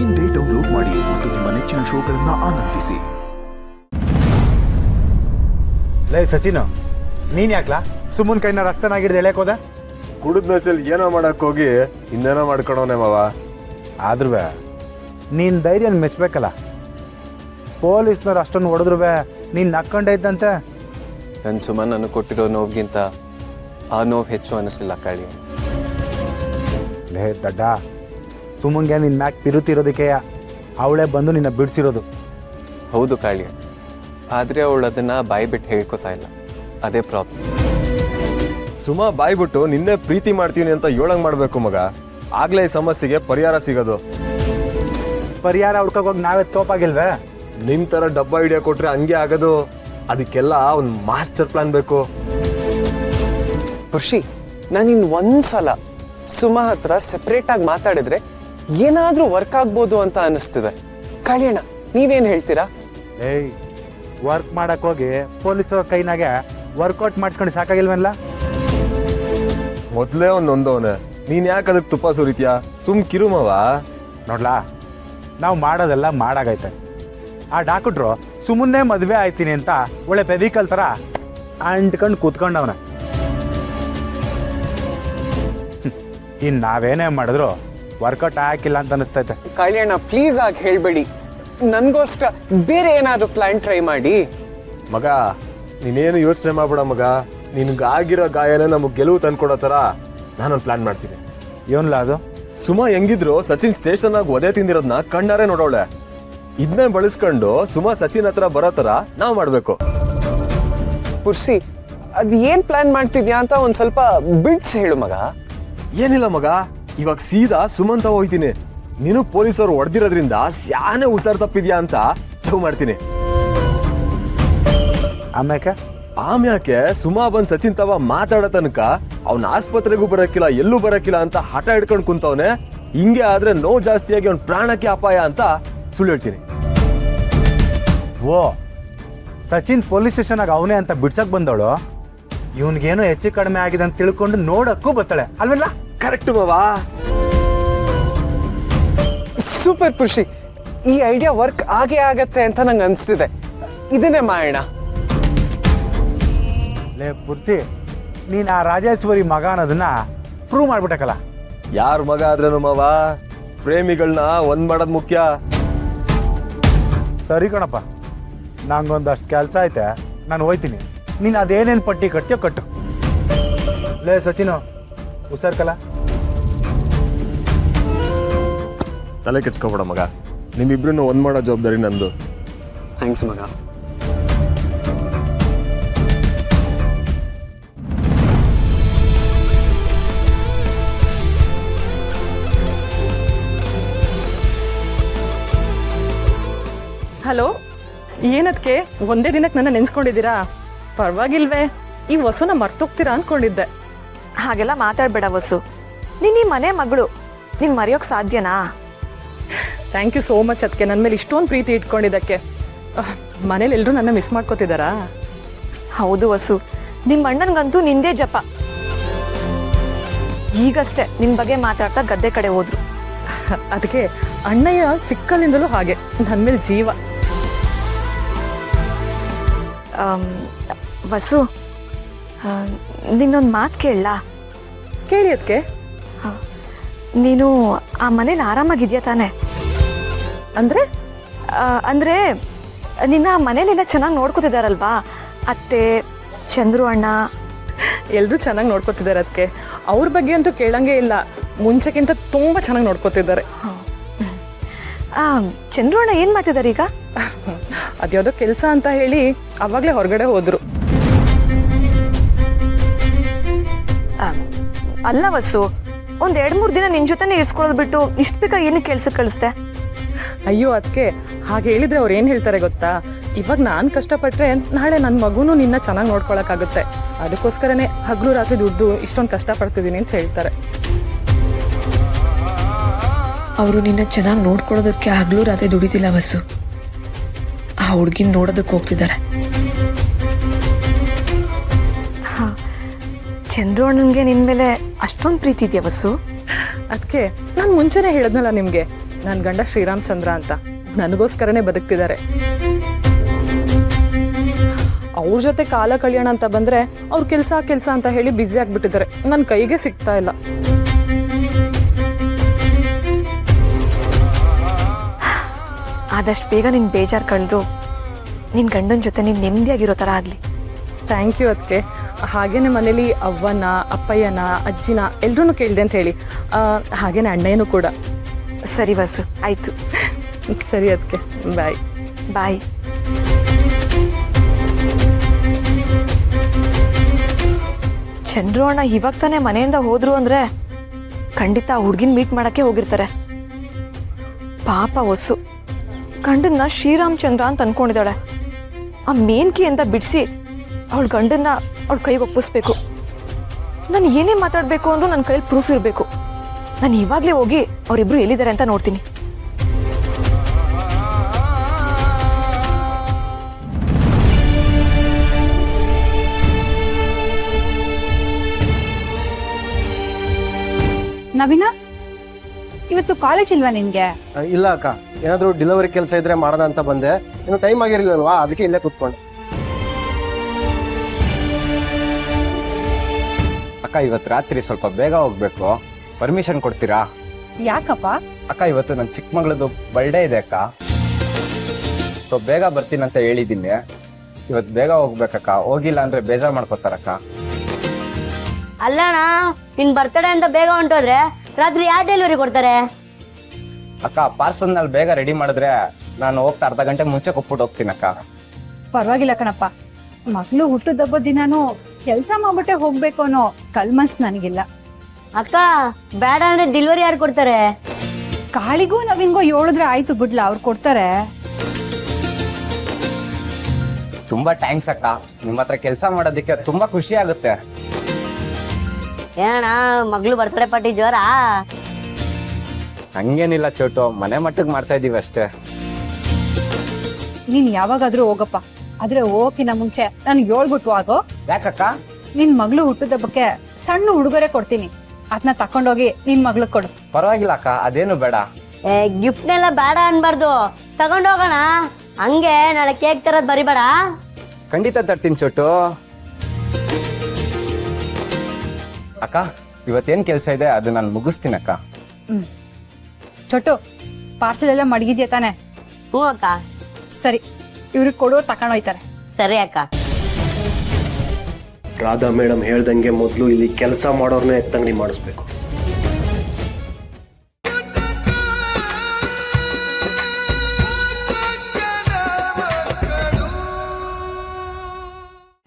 ಇಂದೇ ಡೌನ್ಲೋಡ್ ಮಾಡಿ ಮತ್ತು ನಿಮ್ಮ ನೆಚ್ಚಿನ ಶೋಗಳನ್ನು ಆನಂದಿಸಿ. ಲೇ ಸಚಿನ್, ನೀನ್ ಯಾಕ್ಲಾ ಸುಮ್ಮನ್ ಕೈನ ರಸ್ತೆನಾಗಿಡ್ದು ಎಳೆಯಕ್ ಹೋದ? ಕುಡಿದ ನಸಲ್ ಏನೋ ಮಾಡಕ್ ಹೋಗಿ ಇನ್ನೇನೋ ಮಾಡ್ಕೊಳೋನೆ ಮಾವ. ಆದ್ರೂ ನೀನ್ ಧೈರ್ಯ ಮೆಚ್ಬೇಕಲ್ಲ. ಪೊಲೀಸ್ನವ್ರು ಅಷ್ಟೊಂದು ಹೊಡೆದ್ರು ನೀನ್ ನಕ್ಕೊಂಡೇ ಇದ್ದಂತೆ. ನನ್ನ ಸುಮನ್ ನನಗೆ ಕೊಟ್ಟಿರೋ ನೋವಿಗಿಂತ ಆ ನೋವು ಹೆಚ್ಚು ಅನಿಸ್ಲಿಲ್ಲ ಕಾಳಿ. ಲೇ ದಡ್ಡ, ಸುಮಂಗೆ ನಿನ್ನ ಮ್ಯಾಕ್ ತಿರುತ್ತಿರೋದಕ್ಕೆ ಅವಳೇ ಬಂದು ನಿನ್ನ ಬಿಡಿಸಿರೋದು. ಹೌದು ಕಾಳಿ, ಆದರೆ ಅವಳು ಅದನ್ನು ಬಾಯಿ ಬಿಟ್ಟು ಹೇಳ್ಕೊತಾ ಇಲ್ಲ. ಅದೇ ಪ್ರಾಬ್ಲಮ್. ಸುಮಾ ಬಾಯ್ಬಿಟ್ಟು ನಿನ್ನೆ ಪ್ರೀತಿ ಮಾಡ್ತೀನಿ ಅಂತ ಹೇಳಂಗ್ ಮಾಡ್ಬೇಕು ಮಗ. ಆಗ್ಲೇ ಈ ಸಮಸ್ಯೆಗೆ ಪರಿಹಾರ ಸಿಗೋದು. ಪರಿಹಾರ ಹುಡ್ಕೋಗಿ ನಾವೇ ತೋಪಾಗಿಲ್ವೇ? ನಿನ್ ತರ ಡಬ್ಬ ಐಡಿಯಾ ಕೊಟ್ರೆ ಹಂಗೆ ಆಗೋದು. ಅದಕ್ಕೆಲ್ಲ ಒಂದು ಮಾಸ್ಟರ್ ಪ್ಲಾನ್ ಬೇಕು. ಖುಷಿ, ನಾನಿನ್ ಒಂದ್ಸಲ ಸುಮಾ ಹತ್ರ ಸೆಪ್ರೇಟಾಗಿ ಮಾತಾಡಿದ್ರೆ ಏನಾದರೂ ವರ್ಕ್ ಆಗ್ಬೋದು ಅಂತ ಅನಿಸ್ತಿದೆ. ಕಾಳಿಯಣ್ಣ, ನೀವೇನು ಹೇಳ್ತೀರಾ? ಏಯ್, ವರ್ಕ್ ಮಾಡಕ್ ಹೋಗಿ ಪೊಲೀಸರ ಕೈನಾಗೆ ವರ್ಕೌಟ್ ಮಾಡಿಸ್ಕೊಂಡು ಸಾಕಾಗಿಲ್ವಲ್ಲ? ಮೊದ್ಲೇ ಒಂದೊಂದವನೆ, ನೀನ್ ಯಾಕೆ ಅದಕ್ಕೆ ತುಪ್ಪ ಸುರಿತ್ಯಾ? ಸುಮ್ ಕಿರುಮವ. ನೋಡ್ಲಾ, ನಾವು ಮಾಡೋದೆಲ್ಲ ಮಾಡಾಗೈತೆ. ಆ ಡಾಕ್ಟ್ರು ಸುಮ್ಮನೆ ಮದುವೆ ಆಯ್ತೀನಿ ಅಂತ ಒಳ್ಳೆ ಪೆವಿಕಲ್ ಥರ ಅಂಟ್ಕೊಂಡು ಕೂತ್ಕೊಂಡವನ. ಇನ್ನು ನಾವೇನೇ ಮಾಡಿದ್ರು ವರ್ಕೌಟ್ ಹಾಕಿಲ್ಲ ಅಂತ ಅನಿಸ್ತೈತೆ. ಕಾಳಿಯಣ್ಣ, ಪ್ಲೀಸ್ ಆಗಿ ಹೇಳ್ಬೇಡಿ. ನನಗೋಸ್ಕರ ಬೇರೆ ಏನಾದರೂ ಪ್ಲಾನ್ ಟ್ರೈ ಮಾಡಿ. ಮಗ, ನೀನೇನು ಯೋಚನೆ ಮಾಡ್ಬೇಡ ಮಗ. ನಿನ್ಗಾಗಿರೋ ಗಾಯನ ನಮಗ್ ಗೆಲುವು ತಂದ್ಕೊಡೋ ಥರ ನಾನೊಂದು ಪ್ಲಾನ್ ಮಾಡ್ತೀನಿ. ಏನ್ಲ ಅದು? ಸುಮಾ ಹೆಂಗಿದ್ರು ಸಚಿನ್ ಸ್ಟೇಷನ್ ಆಗಿ ಒದೆ ತಿಂದಿರೋದನ್ನ ಕಣ್ಣಾರೆ ನೋಡೋಳೆ. ಇದನ್ನೇ ಬಳಸ್ಕೊಂಡು ಸುಮಾ ಸಚಿನ್ ಹತ್ರ ಬರೋ ಥರ ನಾವು ಮಾಡಬೇಕು. ಪುರ್ಸಿ, ಅದು ಏನು ಪ್ಲಾನ್ ಮಾಡ್ತಿದ್ಯಾ ಅಂತ ಒಂದು ಸ್ವಲ್ಪ ಬಿಡ್ಸ್ ಹೇಳು ಮಗ. ಏನಿಲ್ಲ ಮಗ, ಇವಾಗ ಸೀದಾ ಸುಮಂತ ಹೋಗ್ತೀನಿ. ನೀನು ಪೊಲೀಸರು ಹೊಡೆದಿರೋದ್ರಿಂದ ಸ್ಯಾನೆ ಹುಷಾರ್ ತಪ್ಪಿದ್ಯಾ ಅಂತ ಲವ್ ಮಾಡ್ತೀನಿ. ಆಮ್ಯಾಕೆ ಸುಮಾ ಬಂದ್ ಸಚಿನ್ ತವ ಮಾತಾಡೋ ತನಕ ಅವ್ನ ಆಸ್ಪತ್ರೆಗೂ ಬರಕ್ಕಿಲ್ಲ, ಎಲ್ಲೂ ಬರಕ್ಕಿಲ್ಲ ಅಂತ ಹಠ ಹಿಡ್ಕೊಂಡು ಕುಂತವನೆ. ಹಿಂಗೆ ಆದ್ರೆ ನೋವು ಜಾಸ್ತಿಯಾಗಿ ಅವ್ನ ಪ್ರಾಣಕ್ಕೆ ಅಪಾಯ ಅಂತ ಸುಳ್ಳು ಹೇಳ್ತೀನಿ. ಓ, ಸಚಿನ್ ಪೊಲೀಸ್ ಸ್ಟೇಷನ್ ಅವನೇ ಅಂತ ಬಿಡ್ಸಕ್ ಬಂದವಳು ಇವನ್ಗೇನೋ ಹೆಚ್ಚು ಕಡಿಮೆ ಆಗಿದೆ ಅಂತ ತಿಳ್ಕೊಂಡು ನೋಡಕ್ಕೂ ಬರ್ತಾಳೆ ಅಲ್ವಲ್ಲ? ಕರೆಕ್ಟ್ ಮಾವಾ. ಸೂಪರ್ ಪುರುಷಿ, ಈ ಐಡಿಯಾ ವರ್ಕ್ ಆಗೇ ಆಗತ್ತೆ ಅಂತ ನಂಗೆ ಅನಿಸ್ತಿದೆ. ಇದನ್ನೇ ಮಾಡೋಣ. ಲೇ ಪೂರ್ತಿ, ನೀನ್ ಆ ರಾಜೇಶ್ವರಿ ಮಗ ಅನ್ನೋದನ್ನ ಪ್ರೂವ್ ಮಾಡ್ಬಿಟ್ಟಕಲ್ಲ. ಯಾರ ಮಗ ಆದ್ರೇನು ಮಾವ, ಪ್ರೇಮಿಗಳನ್ನ ಒಂದ್ ಮಾಡೋದ್ ಮುಖ್ಯ. ಸರಿ ಕಣಪ್ಪ, ನಂಗೊಂದಷ್ಟು ಕೆಲಸ ಐತೆ, ನಾನು ಹೋಯ್ತೀನಿ. ನೀನು ಅದೇನೇನು ಪಟ್ಟಿ ಕಟ್ತೀಯೋ ಕಟ್ಟು. ಲೇ ಸಚಿನು, ಹುಷಾರ್ಕಲ್ಲ. ತಲೆ ಕೆಡ್ಸ್ಕೊಬೇಡ ಮಗ, ನಿಮ್ಮಿಬ್ರನ್ನು ಒಂದ್ ಮಾಡೋ ಜವಾಬ್ದಾರಿ ನಂದು. ಥ್ಯಾಂಕ್ಸ್ ಮಗ. ಹಲೋ, ಏನದಕ್ಕೆ ಒಂದೇ ದಿನಕ್ಕೆ ನನ್ನ ನೆನ್ಸ್ಕೊಂಡಿದ್ದೀರಾ? ಪರವಾಗಿಲ್ವೇ, ಈ ವಸುನ ಮರ್ತೋಗ್ತೀರಾ ಅನ್ಕೊಂಡಿದ್ದೆ. ಹಾಗೆಲ್ಲ ಮಾತಾಡಬೇಡ ವಸು. ನೀನು ಈ ಮನೆ ಮಗಳು, ನೀನು ಮರೆಯೋಕೆ ಸಾಧ್ಯನಾ? ಥ್ಯಾಂಕ್ ಯು ಸೋ ಮಚ್ ಅದಕ್ಕೆ ನನ್ನ ಮೇಲೆ ಇಷ್ಟೊಂದು ಪ್ರೀತಿ ಇಟ್ಕೊಂಡಿದ್ದಕ್ಕೆ. ಮನೇಲಿ ಎಲ್ಲರೂ ನನ್ನ ಮಿಸ್ ಮಾಡ್ಕೋತಿದ್ದಾರಾ? ಹೌದು ವಸು, ನಿಮ್ಮ ಅಣ್ಣನಿಗಂತೂ ನಿಂದೇ ಜಪ. ಈಗಷ್ಟೇ ನಿನ್ನ ಬಗ್ಗೆ ಮಾತಾಡ್ತಾ ಗದ್ದೆ ಕಡೆ ಹೋದ್ರು. ಅದಕ್ಕೆ ಅಣ್ಣಯ್ಯ ಚಿಕ್ಕಲಿಂದಲೂ ಹಾಗೆ ನನ್ನ ಮೇಲೆ ಜೀವ. ವಸು, ನಿನ್ನೊಂದು ಮಾತು ಕೇಳಲಾ? ಕೇಳಿ ಅದಕ್ಕೆ. ನೀನು ಆ ಮನೇಲಿ ಆರಾಮಾಗಿದ್ಯಾ ತಾನೆ? ಅಂದರೆ ನಿನ್ನ ಆ ಮನೇಲೆಲ್ಲ ಚೆನ್ನಾಗಿ ನೋಡ್ಕೋತಿದ್ದಾರಲ್ವಾ? ಅತ್ತೆ, ಚಂದ್ರು ಅಣ್ಣ ಎಲ್ಲರೂ ಚೆನ್ನಾಗಿ ನೋಡ್ಕೋತಿದ್ದಾರೆ ಅದಕ್ಕೆ. ಅವ್ರ ಬಗ್ಗೆ ಅಂತೂ ಕೇಳಂಗೆ ಇಲ್ಲ, ಮುಂಚೆಗಿಂತ ತುಂಬ ಚೆನ್ನಾಗಿ ನೋಡ್ಕೋತಿದ್ದಾರೆ. ಚಂದ್ರು ಅಣ್ಣ ಏನು ಮಾಡ್ತಿದ್ದಾರೆ ಈಗ? ಅದ್ಯಾವುದೋ ಕೆಲಸ ಅಂತ ಹೇಳಿ ಅವಾಗಲೇ ಹೊರಗಡೆ ಹೋದ್ರು. ಅಲ್ಲ ವಸು, ಒಂದು 2-3 ದಿನ ನಿನ್ನ ಜೊತೆನೇ ಇರಿಸ್ಕೊಳ್ಳೋದು ಬಿಟ್ಟು ಇಷ್ಟು ಬೇಗ ಏನು ಕೆಲ್ಸಕ್ಕೆ ಕಳಿಸ್ದೆ? ಅಯ್ಯೋ ಅದಕ್ಕೆ ಹಾಗೆ ಹೇಳಿದ್ರೆ ಅವ್ರು ಏನು ಹೇಳ್ತಾರೆ ಗೊತ್ತಾ? ಇವಾಗ ನಾನು ಕಷ್ಟಪಟ್ಟರೆ ನಾಳೆ ನನ್ನ ಮಗುನೂ ನಿನ್ನ ಚೆನ್ನಾಗಿ ನೋಡ್ಕೊಳಕ್ಕಾಗುತ್ತೆ. ಅದಕ್ಕೋಸ್ಕರನೇ ಹಗಲು ರಾತ್ರಿ ದುಡ್ಡು ಇಷ್ಟೊಂದು ಕಷ್ಟಪಡ್ತಿದ್ದೀನಿ ಅಂತ ಹೇಳ್ತಾರೆ. ಅವರು ನಿನ್ನ ಚೆನ್ನಾಗಿ ನೋಡ್ಕೊಳ್ಳೋದಕ್ಕೆ ಹಗಲು ರಾತ್ರಿ ದುಡಿತಿಲ್ಲ ವಸು. ಆ ಹುಡುಗಿನ ನೋಡೋದಕ್ಕೆ ಹೋಗ್ತಿದ್ದಾರೆ. ಚಂದ್ರು ಅಣ್ಣನಿಗೆ ನಿನ್ನ ಮೇಲೆ ಅಷ್ಟೊಂದು ಪ್ರೀತಿ ಇದೆಯಾ ವಸು? ಅದಕ್ಕೆ ನಾನು ಮುಂಚೆನೇ ಹೇಳಿದ್ನಲ್ಲ ನಿಮಗೆ, ನನ್ನ ಗಂಡ ಶ್ರೀರಾಮಚಂದ್ರ ಅಂತ ನನಗೋಸ್ಕರನೇ ಬದುಕ್ತಿದ್ದಾರೆ. ಅವ್ರ ಜೊತೆ ಕಾಲ ಕಳ್ಯೋಣ ಅಂತ ಬಂದರೆ ಅವ್ರು ಕೆಲಸ ಅಂತ ಹೇಳಿ ಬ್ಯುಸಿ ಆಗಿಬಿಟ್ಟಿದ್ದಾರೆ. ನನ್ನ ಕೈಗೆ ಸಿಗ್ತಾ ಇಲ್ಲ. ಆದಷ್ಟು ಬೇಗ ನಿನ್ನ ಬೇಜಾರು ಕಳೆದು ನಿನ್ನ ಗಂಡನ ಜೊತೆ ನೀನು ನೆಮ್ಮದಿಯಾಗಿರೋ ಥರ ಆಗಲಿ. ಥ್ಯಾಂಕ್ ಯು ಅದಕ್ಕೆ. ಹಾಗೇನೆ ಮನೇಲಿ ಅವ್ವನ, ಅಪ್ಪಯ್ಯನ, ಅಜ್ಜಿನ ಎಲ್ರೂ ಕೇಳಿದೆ ಅಂತ ಹೇಳಿ. ಹಾಗೇನೆ ಅಣ್ಣಯ್ಯನೂ ಕೂಡ. ಸರಿ ವಸು, ಆಯಿತು. ಸರಿ ಅದಕ್ಕೆ, ಬಾಯ್. ಬಾಯ್. ಚಂದ್ರು ಅಣ್ಣ ಇವಾಗ ತಾನೇ ಮನೆಯಿಂದ ಹೋದ್ರು ಅಂದರೆ ಖಂಡಿತ ಆ ಹುಡುಗಿನ ಮೀಟ್ ಮಾಡೋಕ್ಕೆ ಹೋಗಿರ್ತಾರೆ. ಪಾಪ ವಸು ಗಂಡನ್ನ ಶ್ರೀರಾಮಚಂದ್ರ ಅಂತ ಅನ್ಕೊಂಡಿದ್ದಾಳೆ. ಆ ಮೇನ್ಕಿ ಅಂತ ಬಿಡಿಸಿ ಅವಳ ಗಂಡನ್ನ ಅವಳ ಕೈಗೆ ಒಪ್ಪಿಸ್ಬೇಕು. ನಾನು ಏನೇ ಮಾತಾಡಬೇಕು ಅಂದ್ರೂ ನನ್ನ ಕೈಲಿ ಪ್ರೂಫ್ ಇರಬೇಕು. ನಾನು ಇವಾಗಲೇ ಹೋಗಿ ಅವರಿಬ್ರು ಎಲ್ಲಿದ್ದಾರೆ ಅಂತ ನೋಡ್ತೀನಿ. ನವೀನ, ಇವತ್ತು ಕಾಲೇಜ್ ಇಲ್ವಾ ನಿನ್ಗೆ? ಇಲ್ಲ ಅಕ್ಕ, ಏನಾದ್ರು ಡೆಲಿವರಿ ಕೆಲಸ ಇದ್ರೆ ಮಾಡೋಣ ಅಂತ ಬಂದೆ. ಇನ್ನು ಟೈಮ್ ಆಗಿರ್ಲಿಲ್ವಾ, ಅದಕ್ಕೆ ಇಲ್ಲೇ ಕೂತ್ಕೊಂಡೆ. ಅಕ್ಕ, ಇವತ್ತು ರಾತ್ರಿ ಸ್ವಲ್ಪ ಬೇಗ ಹೋಗ್ಬೇಕು, ಪರ್ಮಿಷನ್ ಕೊಡ್ತೀರಾ? ಯಾಕಪ್ಪ? ಅಕ್ಕ, ಇವತ್ತು ನನ್ನ ಚಿಕ್ಕ ಮಗಳದು ಬರ್ಡೇ ಇದೆ ಅಕ್ಕ, ಸೊ ಬೇಗ ಬರ್ತೀನಂತ ಹೇಳಿದ್ದೀನಿ. ಇವತ್ತು ಬೇಗ ಹೋಗ್ಬೇಕಕ್ಕ, ಹೋಗಿಲ್ಲ ಅಂದ್ರೆ ಬೇಜಾರ್ ಮಾಡ್ಕೋತಾರಕ್ಕ. ಅಲ್ಲಣ್ಣ, ನಿನ್ ಬರ್ತಡೇ ಅಂತ ಬೇಗ ಹೊಂಟೋದ್ರೆ ರಾತ್ರಿ ಯಾವ ಡೆಲಿವರಿ ಕೊಡ್ತಾರೆ? ಅಕ್ಕ, ಪಾರ್ಸಲ್ ನಲ್ಲಿ ಬೇಗ ರೆಡಿ ಮಾಡಿದ್ರೆ ನಾನು ಹೋಗ್ತಾ ಅರ್ಧ ಗಂಟೆ ಮುಂಚೆ ಕೊಟ್ಬಿಟ್ಟು ಹೋಗ್ತೀನಿ ಅಕ್ಕ. ಪರವಾಗಿಲ್ಲ ಕಣಪ್ಪ, ಮಗಳು ಹುಟ್ಟುದಬ್ಬ ದಿನಾನು ಕೆಲ್ಸ ಮಾಡ್ಬಿಟ್ಟೆ ಹೋಗ್ಬೇಕು ಅನ್ನೋ ಕಲ್ಮನ್ಸ್ ನನಗಿಲ್ಲ. ಅಕ್ಕ, ಬೇಡ ಅಂದ್ರೆ ಡೆಲಿವರಿ ಯಾರು ಕೊಡ್ತಾರೆ? ಕಾಳಿಗೂ ನವೀನ್ಗೋ ಹೇಳಿದ್ರೆ ಆಯ್ತು ಬಿಡ್ಲಾ, ಅವ್ರು ಕೊಡ್ತಾರೆ. ತುಂಬಾ ಥ್ಯಾಂಕ್ಸ್ ಅಕ್ಕ, ನಿಮ್ಮ ಹತ್ರ ಕೆಲಸ ಮಾಡೋದಕ್ಕೆ ತುಂಬಾ ಖುಷಿ ಆಗುತ್ತೆ. ಏನಣ್ಣ, ಮಗಳು ಬರ್ತಡೇ ಪಾರ್ಟಿ ಜೋರಾ? ಹಂಗೇನಿಲ್ಲ ಚೋಟು, ಮನೆ ಮಟ್ಟಿಗೆ ಮಾಡ್ತಾ ಇದೀವಿ ಅಷ್ಟೇ. ನೀನ್ ಯಾವಾಗಾದ್ರೂ ಹೋಗಪ್ಪ, ಆದ್ರೆ ಹೋಗಕ್ಕಿನ ಮುಂಚೆ ನನ್ಗೆ ಹೇಳ್ಬಿಟ್ಟು ಆಗೋ. ಯಾಕಕ್ಕ? ನಿನ್ ಮಗಳು ಹುಟ್ಟುದಬ್ಬಕ್ಕೆ ಸಣ್ಣ ಉಡುಗೊರೆ ಕೊಡ್ತೀನಿ, ಅದನ್ನ ತಕೊಂಡೋಗಿ ನಿನ್ ಮಗ್ಳಿಗೆ ಕೊಡು. ಪರವಾಗಿಲ್ಲ ಅಕ್ಕ, ಅದೇನು ಬೇಡ. ಗಿಫ್ಟ್ನೆಲ್ಲ ಬೇಡ ಅನ್ಬಾರ್ದು, ತಗೊಂಡೋಗೋಣ. ಹಂಗೆ ನಾಳೆ ಕೇಕ್ ತರೋದ್ ಬರಿಬೇಡ. ಖಂಡಿತ ತರ್ತೀನಿ ಚೋಟು. ಅಕ್ಕ, ಇವತ್ತೇನ್ ಕೆಲಸ ಇದೆ ಅದು ನಾನು ಮುಗಿಸ್ತೀನಿ ಅಕ್ಕ. ಚೊಟ್ಟು, ಪಾರ್ಸಲ್ ಎಲ್ಲ ಮಡಗಿದ್ಯಾ ತಾನೆ? ಹ್ಞೂ ಅಕ್ಕ. ಸರಿ, ಇವ್ರಿಗೆ ಕೊಡು, ತಕೊಂಡೋಯ್ತಾರೆ. ಸರಿ ಅಕ್ಕ. ರಾಧಾ ಮೇಡಮ್ ಹೇಳ್ದಂಗೆ ಮೊದಲು ಇಲ್ಲಿ ಕೆಲಸ ಮಾಡೋರ್ನೇ ಎತ್ತಂಗಡಿ ಮಾಡಿಸ್ಬೇಕು.